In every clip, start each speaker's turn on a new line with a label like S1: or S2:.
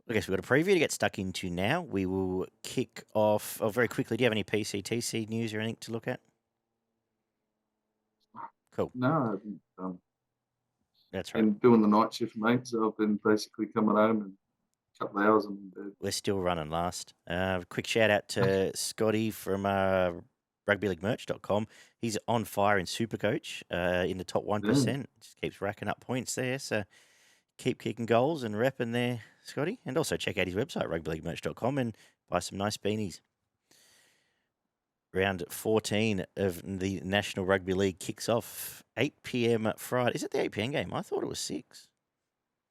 S1: I guess we've got a preview to get stuck into now. We will kick off very quickly. Do you have any PCTC news or anything to look at? Cool.
S2: No, I haven't
S1: That's right.
S2: been doing the night shift, mate. So I've been basically coming home and a couple of hours in bed.
S1: We're still running last. Quick shout out to Scotty from rugbyleaguemerch.com. He's on fire in Supercoach in the top 1%.
S2: Yeah.
S1: Just keeps racking up points there. So keep kicking goals and repping there, Scotty. And also check out his website, rugbyleaguemerch.com, and buy some nice beanies. Round 14 of the National Rugby League kicks off 8 p.m. Friday. Is it the 8 p.m. game? I thought it was 6.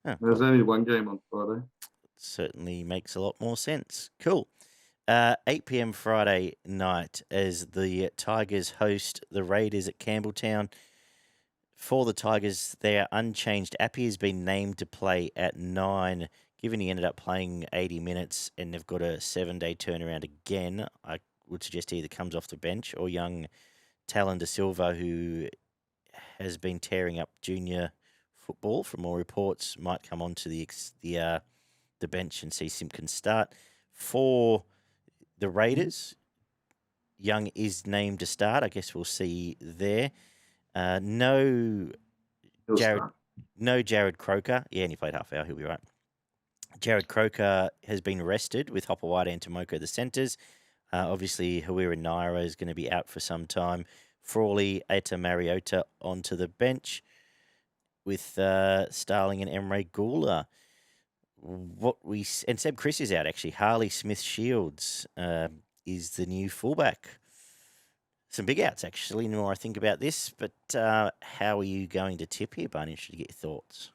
S1: Oh,
S2: There's
S1: cool.
S2: only one game on Friday.
S1: Certainly makes a lot more sense. Cool. 8 p.m. Friday night as the Tigers host the Raiders at Campbelltown. For the Tigers, their unchanged Appy has been named to play at 9. Given he ended up playing 80 minutes and they've got a 7-day turnaround again, I would suggest he either comes off the bench or young Talon De Silva, who has been tearing up junior football from all reports, might come onto the bench and see Simpkins start. For the Raiders, Young is named to start. I guess we'll see there. No
S2: He'll
S1: Jared
S2: start.
S1: Croker. Yeah, and he played half hour. He'll be right. Jared Croker has been rested with Hopper White and Tomoko the centres. Obviously, Huira Naira is going to be out for some time. Frawley, Eta Mariota onto the bench with Starling and Emre Gula. And Seb Chris is out actually. Harley Smith Shields is the new fullback. Some big outs actually. The more I think about this, but how are you going to tip here, Barney? Interested to get your thoughts.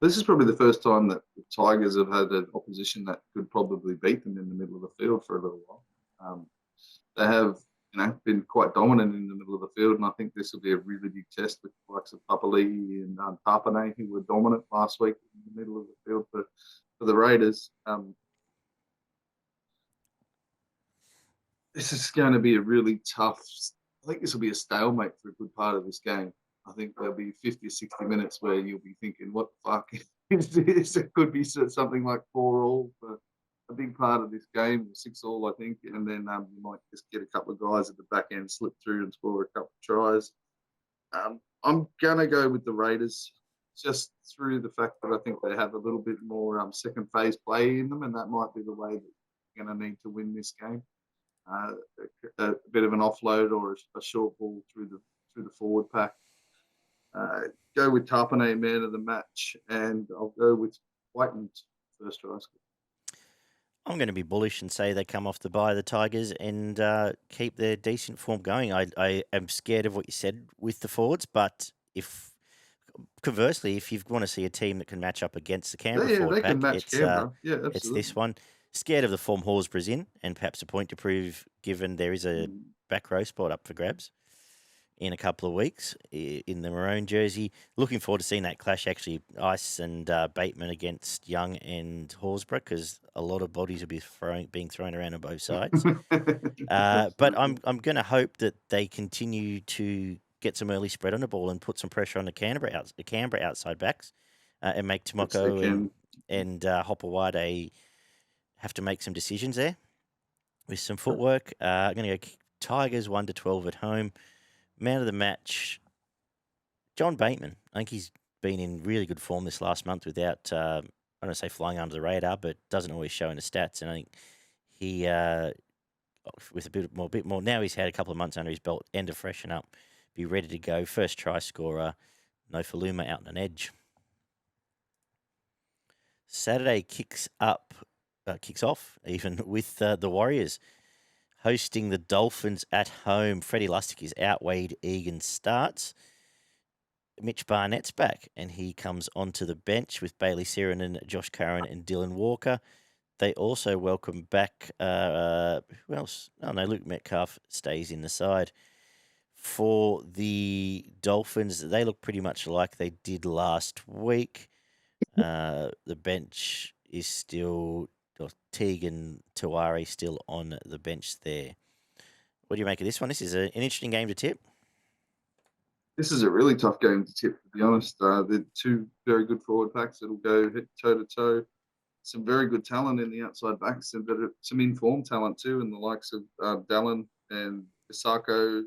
S2: This is probably the first time that the Tigers have had an opposition that could probably beat them in the middle of the field for a little while. They have, been quite dominant in the middle of the field, and I think this will be a really big test with the likes of Papali'i and Tapane, who were dominant last week in the middle of the field for the Raiders. This is going to be a really tough. I think this will be a stalemate for a good part of this game. I think there'll be 50 or 60 minutes where you'll be thinking, what the fuck is this? It could be something like 4-all for a big part of this game, 6-all, I think. And then you might just get a couple of guys at the back end slip through and score a couple of tries. I'm going to go with the Raiders just through the fact that I think they have a little bit more second phase play in them, and that might be the way that you're going to need to win this game. A bit of an offload or a short ball through the forward pack. Go with Tarpanay man of the match, and I'll go with Whiten's first try score.
S1: I'm going to be bullish and say they come off the bye, the Tigers, and keep their decent form going. I am scared of what you said with the forwards, but conversely, if you want to see a team that can match up against the Canberra forward
S2: they
S1: pack,
S2: can match Canberra. Absolutely.
S1: It's this one. Scared of the form Horsburgh's in, and perhaps a point to prove, given there is a back row spot up for grabs in a couple of weeks in the maroon jersey. Looking forward to seeing that clash, actually, Ice and Bateman against Young and Horsburgh, because a lot of bodies will be being thrown around on both sides. But I'm going to hope that they continue to get some early spread on the ball and put some pressure on the Canberra outside backs and make Tomoko and Hopper White have to make some decisions there with some footwork. I'm going to go Tigers 1-12 at home. Man of the match, John Bateman. I think he's been in really good form this last month without, I don't want to say flying under the radar, but doesn't always show in the stats. And I think he, with a bit more, now he's had a couple of months under his belt, end to freshen up, be ready to go. First try scorer, Nofaluma out on an edge. Saturday kicks off even with the Warriors hosting the Dolphins at home. Freddie Lustig is out. Wade Egan starts. Mitch Barnett's back, and he comes onto the bench with Bailey Sirenan, Josh Curran, and Dylan Walker. They also welcome back, who else? Oh, no, Luke Metcalf stays in the side. For the Dolphins, they look pretty much like they did last week. The bench is still Teague and Tawari still on the bench there. What do you make of this one? This is an interesting game to tip.
S2: This is a really tough game to tip, to be honest. They're two very good forward packs that'll go toe to toe. Some very good talent in the outside backs, and but some informed talent too, in the likes of Dallin and Isako.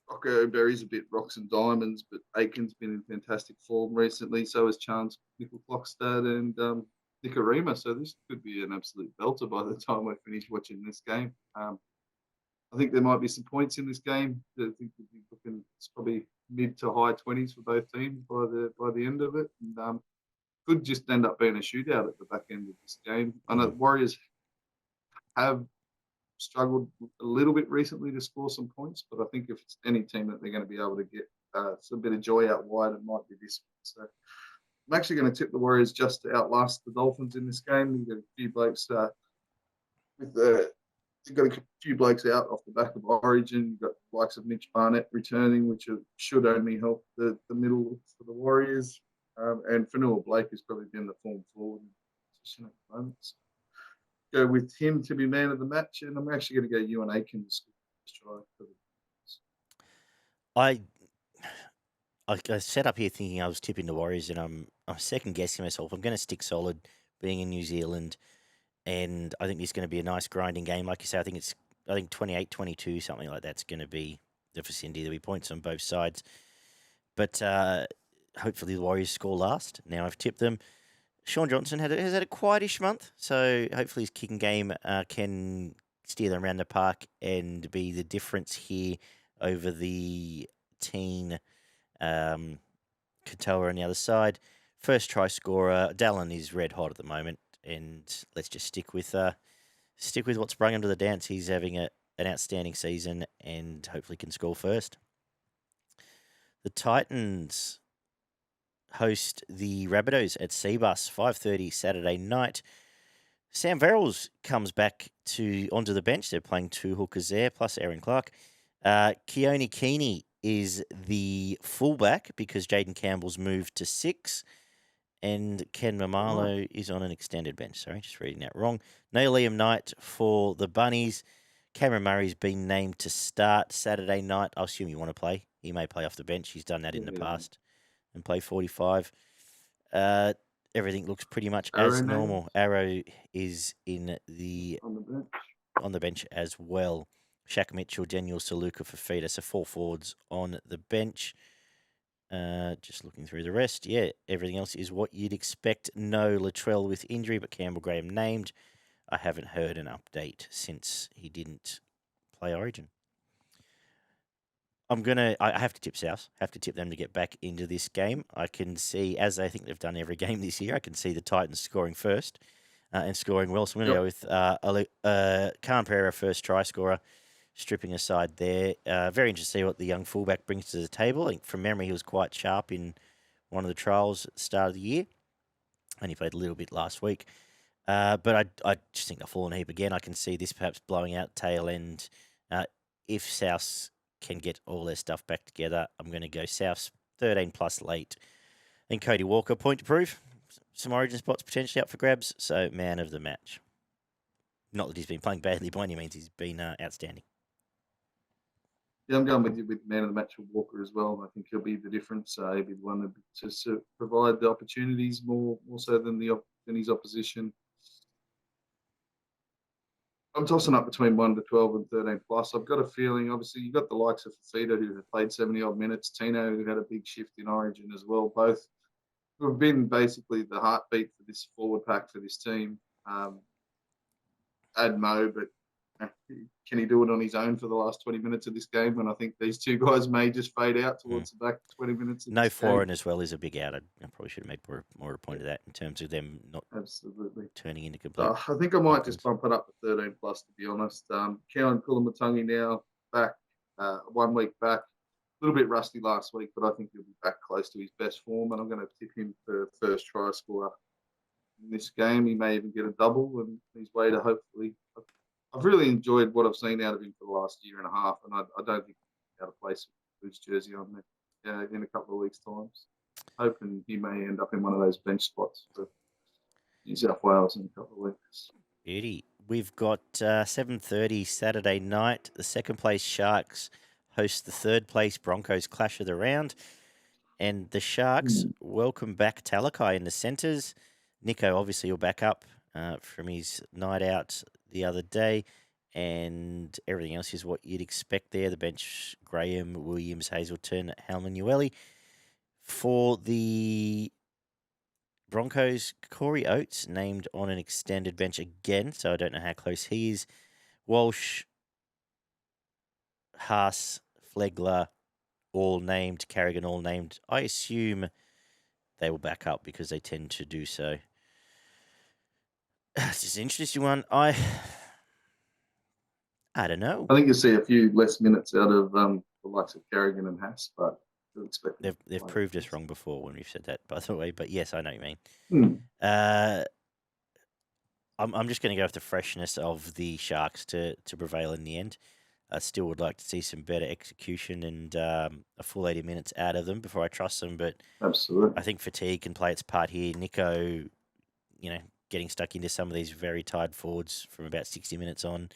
S2: Rocco Berry's a bit rocks and diamonds, but Aiken's been in fantastic form recently. So has Chance Nickel-Klokstad and Nicarima. So this could be an absolute belter by the time we finish watching this game. I think there might be some points in this game. I think we'll be looking, it's probably mid to high 20s for both teams by the end of it. And could just end up being a shootout at the back end of this game. I know Warriors have struggled a little bit recently to score some points, but I think if it's any team that they're going to be able to get some bit of joy out wide, it might be this one. So I'm actually going to tip the Warriors just to outlast the Dolphins in this game. You've got a few blokes you've got a few blokes out off the back of Origin. You've got the likes of Mitch Barnett returning, which should only help the middle for the Warriors. And Fanua Blake has probably been the form forward position at the moment. So go with him to be man of the match, and I'm actually going to go Ewan Aiken to score for the
S1: I set up here thinking I was tipping the Warriors, and I'm second guessing myself. I'm going to stick solid, being in New Zealand, and I think this is going to be a nice grinding game. Like you say, I think 28-22, something like that's going to be the vicinity. There'll be points on both sides, but hopefully the Warriors score last. Now I've tipped them. Sean Johnson has had a quietish month, so hopefully his kicking game can steer them around the park and be the difference here over the teen Katoa on the other side. First try scorer, Dallin is red hot at the moment, and let's just stick with what's brought him to the dance. He's having an outstanding season and hopefully can score first. The Titans host the Rabbitohs at Seabus, 5:30 Saturday night. Sam Verrills comes back onto the bench. They're playing two hookers there, plus Aaron Clark. Keone Keeney is the fullback because Jaden Campbell's moved to 6. And Ken Mamalo is on an extended bench. Sorry, just reading that wrong. No Liam Knight for the Bunnies. Cameron Murray's been named to start Saturday night. I assume you want to play. He may play off the bench. He's done that in the past and play 45. Everything looks pretty much as normal. Arrow is on the bench as well. Shaq Mitchell, Daniel Saluka for Fafita. So 4 forwards on the bench. Just looking through the rest. Yeah, everything else is what you'd expect. No Latrell with injury, but Campbell Graham named. I haven't heard an update since he didn't play Origin. I have to tip South. Have to tip them to get back into this game. I can see, as I think they've done every game this year, I can see the Titans scoring first and scoring well. So I'm going to go with Khan Pereira, first try scorer, stripping aside there. Very interested to see what the young fullback brings to the table. I think from memory he was quite sharp in one of the trials at the start of the year. Only played a little bit last week. But I just think they'll fall in a heap again. I can see this perhaps blowing out tail end. If South can get all their stuff back together, I'm going to go South 13 plus late. And Cody Walker, point to prove. Some Origin spots potentially up for grabs. So man of the match. Not that he's been playing badly by any means. He's been outstanding.
S2: Yeah, I'm going with you with man of the match with Walker as well. I think he'll be the difference. He'll be the one to provide the opportunities more so than his opposition. I'm tossing up between 1 to 12 and 13 plus. I've got a feeling, obviously, you've got the likes of Fafita who have played 70 odd minutes, Tino who had a big shift in Origin as well. Both who have been basically the heartbeat for this forward pack for this team. Add Mo, but can he do it on his own for the last 20 minutes of this game? And I think these two guys may just fade out towards the back 20 minutes.
S1: No foreign as well is a big out. I probably should have made more a point of that in terms of them not turning into complete.
S2: I think I might just bump it up to 13 plus, to be honest. Cowan Kulamutangi now back, 1 week back. A little bit rusty last week, but I think he'll be back close to his best form. And I'm going to tip him for first try scorer in this game. He may even get a double and his way to hopefully. I've really enjoyed what I've seen out of him for the last year and a half, and I don't think he's out of place with his jersey on in a couple of weeks' time. Hoping he may end up in one of those bench spots for New South Wales in a couple of weeks.
S1: Beauty. We've got 7:30 Saturday night. The second place Sharks host the third place Broncos clash of the round. And the Sharks welcome back Talakai in the centres. Nico obviously will back up from his night out the other day. And everything else is what you'd expect there. The bench, Graham, Williams, Hazelton, Halmanueli. For the Broncos, Corey Oates named on an extended bench again, so I don't know how close he is. Walsh, Haas, Flegler, all named. Carrigan, all named. I assume they will back up because they tend to do so. This is an interesting one. I don't know.
S2: I think you'll see a few less minutes out of the likes of Carrigan and Haas, but I expect
S1: they've proved us wrong before when we've said that, by the way. But yes, I know what you
S2: mean.
S1: I'm just going to go with the freshness of the Sharks to prevail in the end. I still would like to see some better execution and a full 80 minutes out of them before I trust them. But
S2: Absolutely,
S1: I think fatigue can play its part here. Nico, getting stuck into some of these very tired forwards from about 60 minutes on.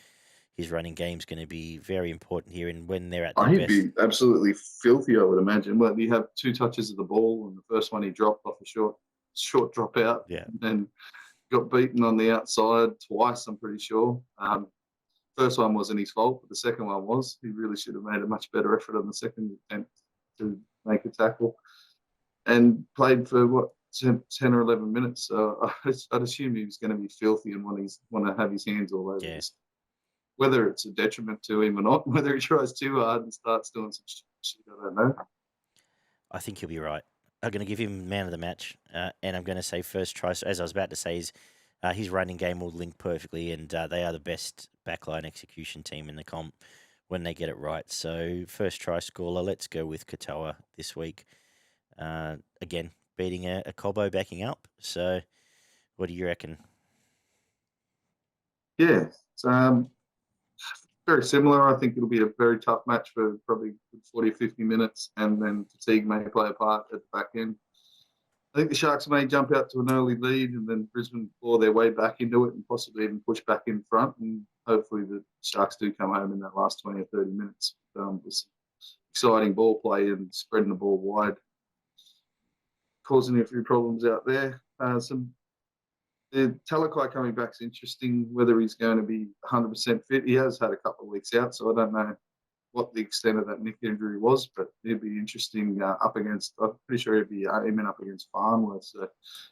S1: His running game's going to be very important here, and when they're at their best,
S2: he'd be absolutely filthy, I would imagine. Well, you have 2 touches of the ball, and the first one he dropped off a short drop out,
S1: yeah,
S2: and then got beaten on the outside twice, I'm pretty sure. First one wasn't his fault, but the second one was. He really should have made a much better effort on the second attempt to make a tackle, and played for 10 or 11 minutes. So I'd assume he was going to be filthy and want to have his hands all over this. Whether it's a detriment to him or not, whether he tries too hard and starts doing some shit, I don't know.
S1: I think he'll be right. I'm going to give him man of the match, and I'm going to say first try. As I was about to say, his running game will link perfectly, and they are the best backline execution team in the comp when they get it right. So first try scorer, let's go with Katoa this week. Again, beating a Cobbo backing up. So what do you reckon?
S2: Yeah, it's very similar. I think it'll be a very tough match for probably 40 or 50 minutes, and then fatigue may play a part at the back end. I think the Sharks may jump out to an early lead, and then Brisbane claw their way back into it and possibly even push back in front. And hopefully the Sharks do come home in that last 20 or 30 minutes with some exciting ball play and spreading the ball wide, causing a few problems out there. The Talakai coming back is interesting, whether he's going to be 100% fit. He has had a couple of weeks out, so I don't know what the extent of that neck injury was, but it'd be interesting up against, I'm pretty sure he'd be aiming up against Farnworth, so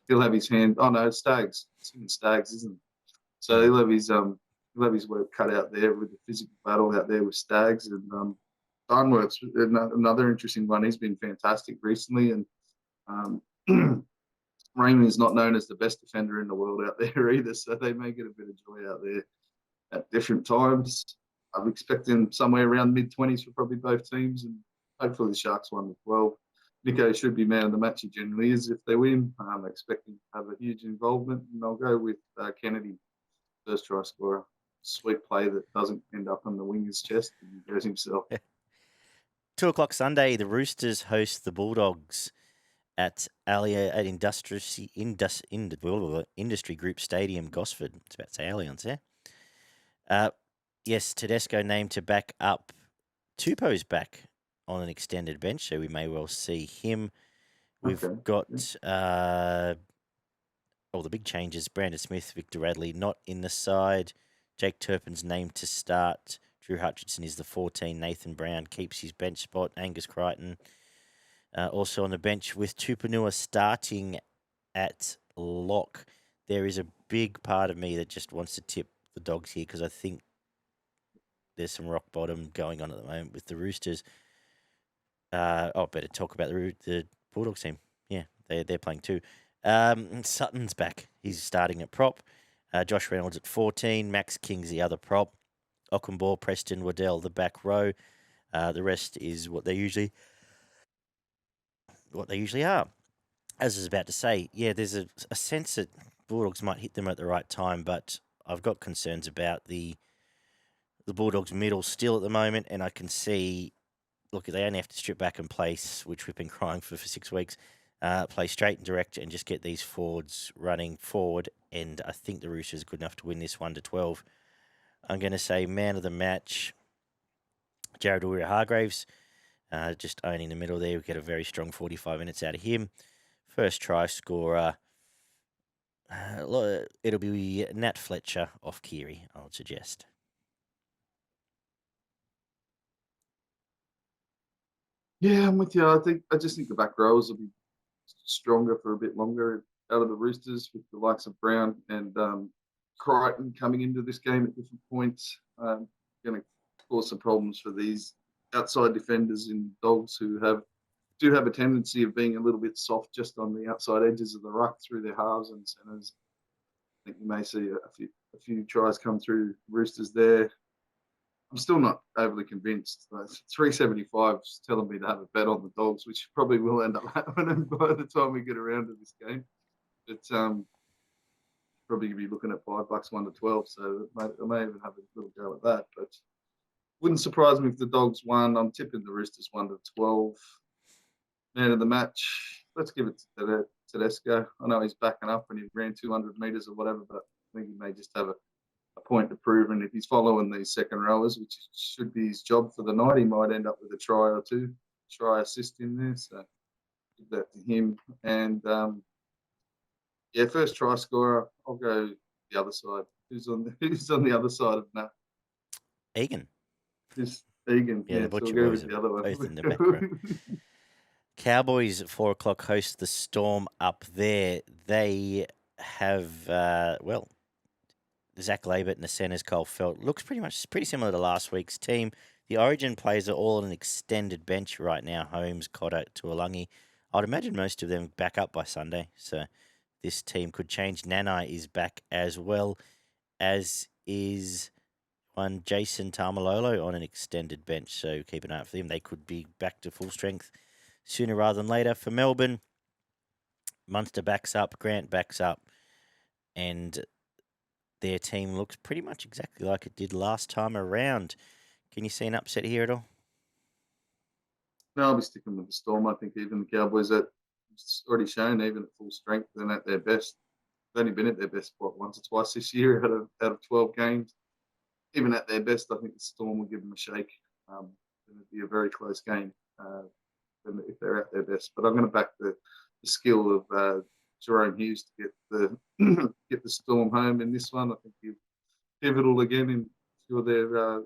S2: he'll have his hand, Staggs. It's in Staggs, isn't it? So he'll have his work cut out there with the physical battle out there with Staggs, and Farnworth's another interesting one. He's been fantastic recently, and Raymond is not known as the best defender in the world out there either, so they may get a bit of joy out there at different times. I'm expecting somewhere around mid-20s for probably both teams, and hopefully the Sharks won as well. Nico should be man of the match. He generally is if they win. I'm expecting to have a huge involvement, and I'll go with Kennedy, first try scorer. Sweet play that doesn't end up on the winger's chest, and he goes himself.
S1: 2 o'clock Sunday, the Roosters host the Bulldogs at Industry Group Stadium, Gosford. It's about to say Allianz there. Yes, Tedesco named to back up Tupou's back on an extended bench, so we may well see him. We've got all the big changes. Brandon Smith, Victor Radley not in the side. Jake Turpin's named to start. Drew Hutchinson is the 14. Nathan Brown keeps his bench spot. Angus Crichton also on the bench with Tupanua starting at lock. There is a big part of me that just wants to tip the Dogs here because I think there's some rock bottom going on at the moment with the Roosters. Better talk about the Bulldogs team. Yeah, they're playing too. Sutton's back. He's starting at prop. Josh Reynolds at 14. Max King's the other prop. Ockenball, Preston, Waddell, the back row. The rest is what they usually are. As I was about to say, yeah, there's a sense that Bulldogs might hit them at the right time, but I've got concerns about the Bulldogs' middle still at the moment, and I can see, look, they only have to strip back and place, which we've been crying for 6 weeks, play straight and direct and just get these forwards running forward, and I think the Roosters are good enough to win this 1-12. I'm going to say man of the match. Jared Warrior-Hargraves, just owning the middle there. We get a very strong 45 minutes out of him. First try scorer, it'll be Nat Fletcher off Keary, I would suggest.
S2: Yeah, I'm with you. I just think the back rows will be stronger for a bit longer out of the Roosters, with the likes of Brown and Crichton coming into this game at different points. Going to cause some problems for these outside defenders in Dogs, who do have a tendency of being a little bit soft just on the outside edges of the ruck through their halves and centres. I think you may see a few tries come through Roosters there. I'm still not overly convinced. 375 is telling me to have a bet on the Dogs, which probably will end up happening by the time we get around to this game. But probably be looking at $5, 1 to 12. So I may even have a little go at that. But wouldn't surprise me if the Dogs won. I'm tipping the Roosters 1 to 12. Man of the match. Let's give it to Tedesco. I know he's backing up and he ran 200 metres or whatever, but I think he may just have a point to prove. And if he's following these second rowers, which should be his job for the night, he might end up with a try or two, try assist in there. So give that to him. And first try scorer, I'll go the other side. Who's on the other side of that?
S1: Egan.
S2: Just Egan.
S1: Yeah, the
S2: So
S1: Butcher
S2: we'll go
S1: Boys
S2: with the other one.
S1: both in the back row. Cowboys at 4 o'clock host the Storm up there. They have, Zach Labert in the centres, Cole Felt. Looks pretty similar to last week's team. The Origin players are all on an extended bench right now. Holmes, Cotter, Tuolangi. I'd imagine most of them back up by Sunday. So this team could change. Nanai is back as well, as is one Jason Tamalolo on an extended bench. So keep an eye out for them. They could be back to full strength sooner rather than later. For Melbourne, Munster backs up, Grant backs up, and their team looks pretty much exactly like it did last time around. Can you see an upset here at all?
S2: No, I'll be sticking with the Storm. I think even the Cowboys, that already shown, even at full strength and at their best, they've only been at their best once or twice this year out of 12 games. Even at their best, I think the Storm will give them a shake. It'll be a very close game if they're at their best. But I'm going to back the skill of Jerome Hughes to get the Storm home in this one. I think he's pivotal again in their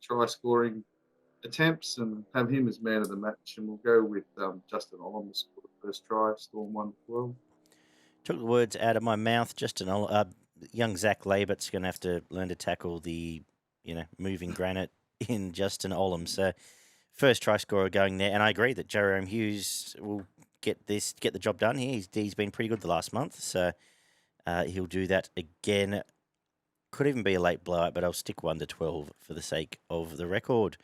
S2: try scoring attempts, and have him as man of the match. And we'll go with Justin Olam to score the first try, Storm 1-12.
S1: Took the words out of my mouth. Young Zach Labert's going to have to learn to tackle the moving granite in Justin Olam. So first try scorer going there, and I agree that Jerome Hughes will get the job done here. He's been pretty good the last month, so he'll do that again. Could even be a late blowout, but I'll stick 1 to 12 for the sake of the record.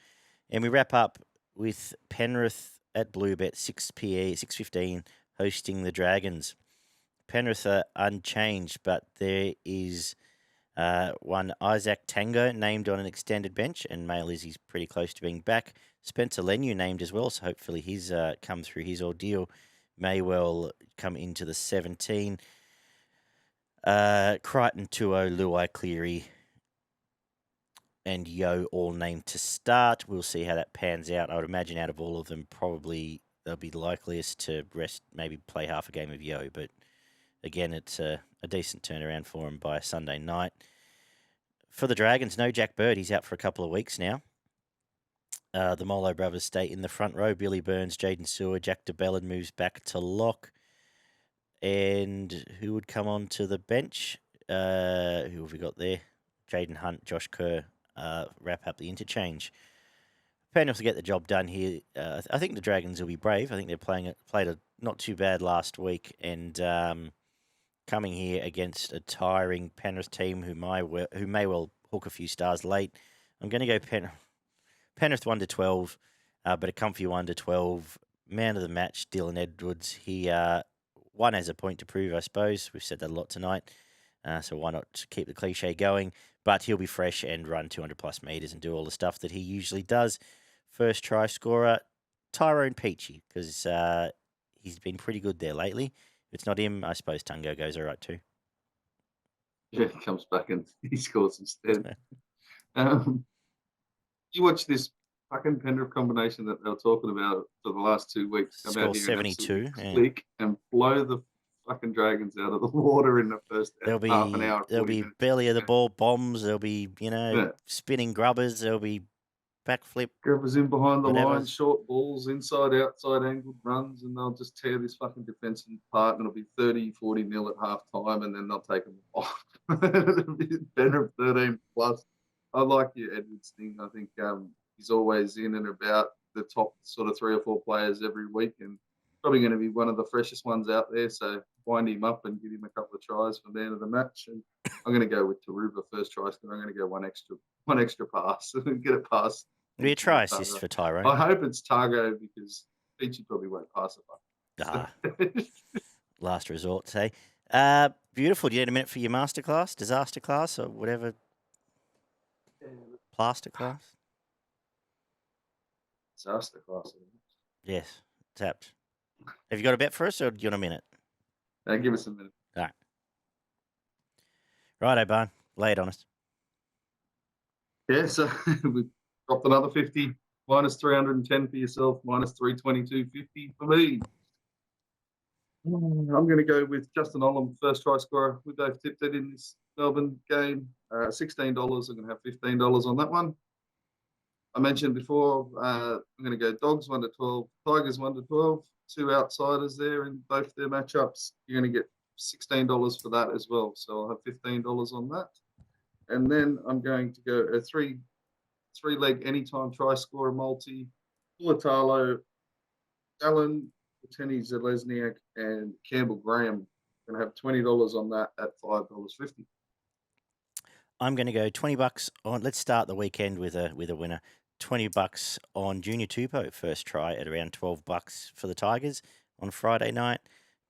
S1: And we wrap up with Penrith at Bluebet, 6:15, hosting the Dragons. Penrith are unchanged, but there is one Isaac Tango named on an extended bench, and Mail is he's pretty close to being back. Spencer Leniu named as well, so hopefully he's come through his ordeal. May well come into the 17. Crichton, Tuo, Luai, Cleary, and Yo all named to start. We'll see how that pans out. I would imagine out of all of them, probably they'll be likeliest to rest, maybe play half a game of Yo. But again, it's a decent turnaround for him by Sunday night. For the Dragons, no Jack Bird. He's out for a couple of weeks now. The Molo brothers stay in the front row. Billy Burns, Jaden Sewer, Jack DeBellin moves back to lock. And who would come on to the bench? Who have we got there? Jaden Hunt, Josh Kerr wrap up the interchange. Penrith to get the job done here. I think the Dragons will be brave. I think they played a not too bad last week, and coming here against a tiring Penrith team who may well hook a few stars late. I'm going to go Penrith 1 to 12, but a comfy 1 to 12. Man of the match, Dylan Edwards. He one has a point to prove, I suppose. We've said that a lot tonight, so why not keep the cliche going? But he'll be fresh and run 200-plus metres and do all the stuff that he usually does. First try scorer, Tyrone Peachy, because he's been pretty good there lately. If it's not him, I suppose Tungo goes all right too.
S2: Yeah, he comes back and he scores instead. You watch this fucking Penrith combination that they were talking about for the last 2 weeks. Come
S1: Score
S2: out here and
S1: 72.
S2: absolutely
S1: Yeah.
S2: click and blow the fucking Dragons out of the water in the first
S1: There'll
S2: half an
S1: be
S2: hour.
S1: there'll
S2: 40
S1: be
S2: minutes.
S1: belly of the ball bombs. There'll be
S2: Yeah.
S1: spinning grubbers. There'll be backflip.
S2: Grippers in behind the
S1: Whatever.
S2: line, short balls, inside, outside, angled runs, and they'll just tear this fucking defence apart, and it'll be 30, 40 nil at half time, and then they'll take them off. It'll be better 13 plus. I like your Edwards thing. I think he's always in and about the top sort of 3 or 4 players every week, and probably going to be one of the freshest ones out there. So wind him up and give him a couple of tries for man of the match. And I'm going to go with Taruba first try score. I'm going to go one extra pass and get it past.
S1: It'll be a try assist for Tyrone.
S2: I hope it's Targo because Peachy probably won't pass
S1: it. Last resort, say. Beautiful. Do you need a minute for your masterclass, disaster class, or whatever? Plaster class?
S2: Disaster class.
S1: Yes, tapped. Have you got a bet for us, or do you want a minute?
S2: Give us a minute.
S1: All right. Righto, Barn. Lay it on us.
S2: Yeah, so we dropped another 50, minus 310 for yourself, minus 322.50 for me. I'm going to go with Justin Olam, first try scorer. We both tipped it in this Melbourne game. $16. I'm going to have $15 on that one. I mentioned before, I'm going to go Dogs 1 to 12, Tigers 1 to 12, 2 outsiders there in both their matchups. You're going to get $16 for that as well. So I'll have $15 on that. And then I'm going to go a three-leg anytime try scorer multi, Pulatalo, Allen, Tenny Zelezniak, and Campbell Graham. I'm going to have $20 on that at $5.50.
S1: I'm going to go $20 on. Let's start the weekend with a winner. $20 on Junior Tupou first try at around $12 for the Tigers on Friday night.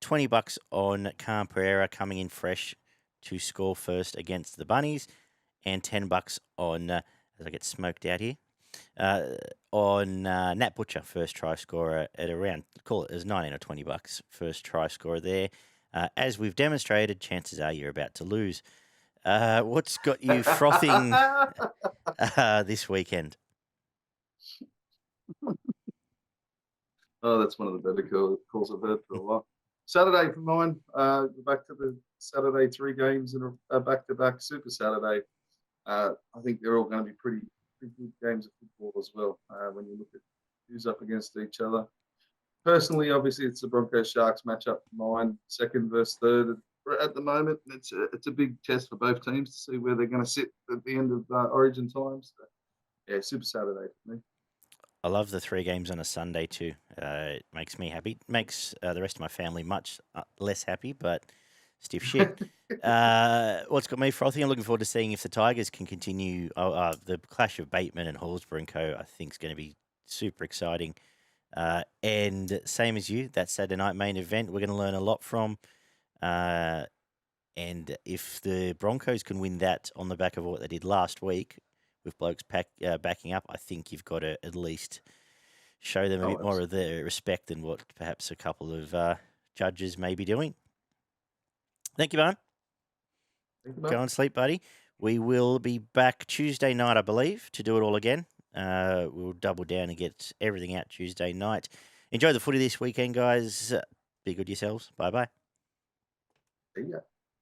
S1: $20 on Khan Pereira coming in fresh to score first against the Bunnies, and $10 on as I get smoked out here on Nat Butcher first try scorer at around, call it as $19 or $20 first try scorer there. As we've demonstrated, chances are you're about to lose. What's got you frothing this weekend?
S2: Oh, that's one of the better calls I've heard for a while. Saturday for mine. Back to the Saturday 3 games and a back-to-back Super Saturday. I think they're all going to be pretty good games of football as well when you look at who's up against each other. Personally, obviously, it's the Broncos Sharks matchup for mine, second versus third at the moment. It's a big test for both teams to see where they're going to sit at the end of Origin times. So, yeah, Super Saturday for me.
S1: I love the 3 games on a Sunday too. It makes me happy. Makes the rest of my family much less happy, but stiff shit. What's got me frothy? I'm looking forward to seeing if the Tigers can continue. The clash of Bateman and Horsburgh and co. I think is going to be super exciting. And same as you, that Saturday night main event, we're going to learn a lot from. And if the Broncos can win that on the back of what they did last week, with blokes backing up, I think you've got to at least show them a bit more of their respect than what perhaps a couple of judges may be doing. Thank you, Barn. Go and sleep, buddy. We will be back Tuesday night, I believe, to do it all again. We'll double down and get everything out Tuesday night. Enjoy the footy this weekend, guys. Be good yourselves. Bye-bye.
S2: See ya.